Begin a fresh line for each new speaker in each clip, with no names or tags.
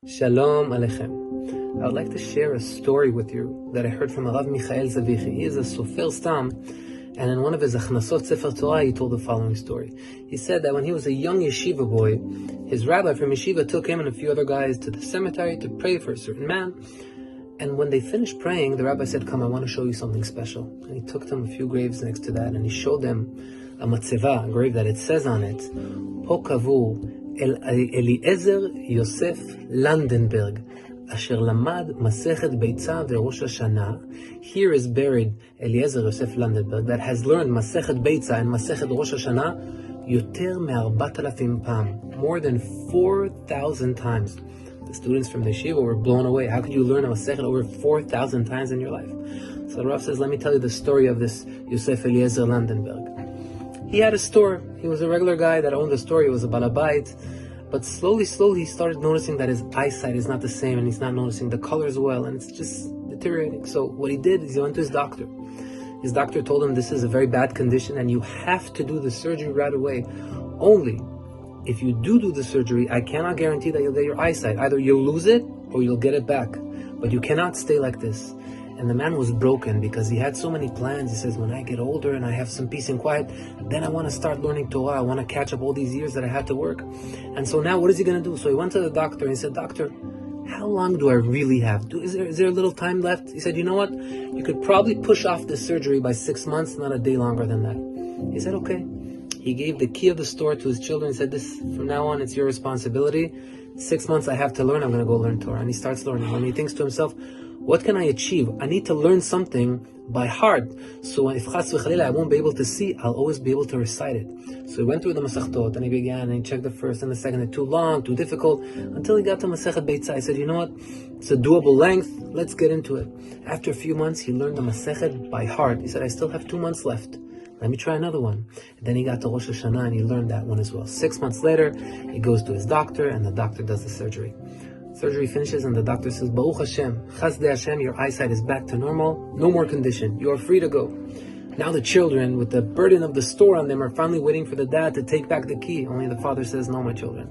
Shalom Aleichem. I would like to share a story with you that I heard from Rav Michael Zavichi. He is a Sofer Stam, and in one of his Achnasot Sefer Torah, he told the following story. He said that when he was a young yeshiva boy, his rabbi from yeshiva took him and a few other guys to the cemetery to pray for a certain man. And when they finished praying, the rabbi said, "Come, I want to show you something special." And he took them a few graves next to that, and he showed them a matzeva, a grave that it says on it, "Po kavur Eliezer Yosef Landenberg, asher lamad Masechet Beitza veRosh Hashanah." Here is buried Eliezer Yosef Landenberg that has learned Masechet Beitza and Masechet Rosh Hashanah yoter me-4,000 pam, more than 4,000 times. The students from the yeshiva were blown away. How could you learn a Masechet over 4,000 times in your life? So the Rav says, let me tell you the story of this Yosef Eliezer Landenberg. He had a store. He was a regular guy that owned a store. He was a balabait. But slowly, he started noticing that his eyesight is not the same, and he's not noticing the colors well, and it's just deteriorating. So what he did is he went to his doctor. His doctor told him, this is a very bad condition, and you have to do the surgery right away. Only if you do the surgery, I cannot guarantee that you'll get your eyesight. Either you'll lose it, or you'll get it back. But you cannot stay like this. And the man was broken because he had so many plans. He says, when I get older and I have some peace and quiet, then I want to start learning Torah. I want to catch up all these years that I had to work. And so now what is he going to do? So he went to the doctor and he said, "Doctor, how long do I really have? Is there a little time left?" He said, "You know what? You could probably push off the surgery by 6 months, not a day longer than that." He said, okay. He gave the key of the store to his children. He said, "This, from now on, it's your responsibility. 6 months I have to learn. I'm going to go learn Torah." And he starts learning. And he thinks to himself, what can I achieve? I need to learn something by heart. So if chas v'chalila I won't be able to see, I'll always be able to recite it. So he went through the Masechtot and he began and he checked the first and the second. They're too long, too difficult, until he got to Masechet Beitza. He said, you know what? It's a doable length. Let's get into it. After a few months, he learned the Masechet by heart. He said, I still have 2 months left. Let me try another one. And then he got to Rosh Hashanah and he learned that one as well. 6 months later, he goes to his doctor and the doctor does the surgery. Surgery finishes and the doctor says, Baruch Hashem, Chasdei Hashem, your eyesight is back to normal, no more condition, you are free to go. Now the children, with the burden of the store on them, are finally waiting for the dad to take back the key. Only the father says, no, my children.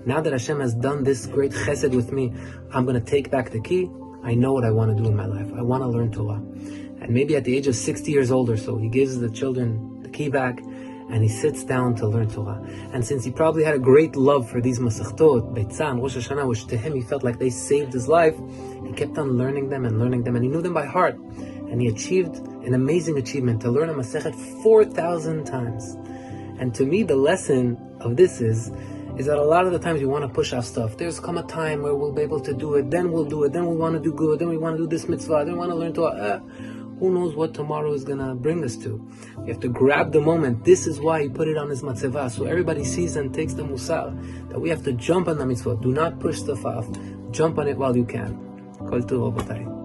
Now that Hashem has done this great chesed with me, I'm going to take back the key. I know what I want to do in my life. I want to learn Torah. And maybe at the age of 60 years old or so, he gives the children the key back, and he sits down to learn Torah. And since he probably had a great love for these Masechtot, Beitza and Rosh Hashanah, which to him he felt like they saved his life, he kept on learning them, and he knew them by heart. And he achieved an amazing achievement to learn a Masechet 4,000 times. And to me, the lesson of this is that a lot of the times we want to push off stuff. There's come a time where we'll be able to do it, then we'll do it, then we want to do good, then we want to do this mitzvah, then we want to learn Torah. Who knows what tomorrow is going to bring us to? You have to grab the moment. This is why he put it on his matzeva, so everybody sees and takes the musar, that we have to jump on the mitzvah. Do not push stuff off. Jump on it while you can. Kol tov, Rabotai.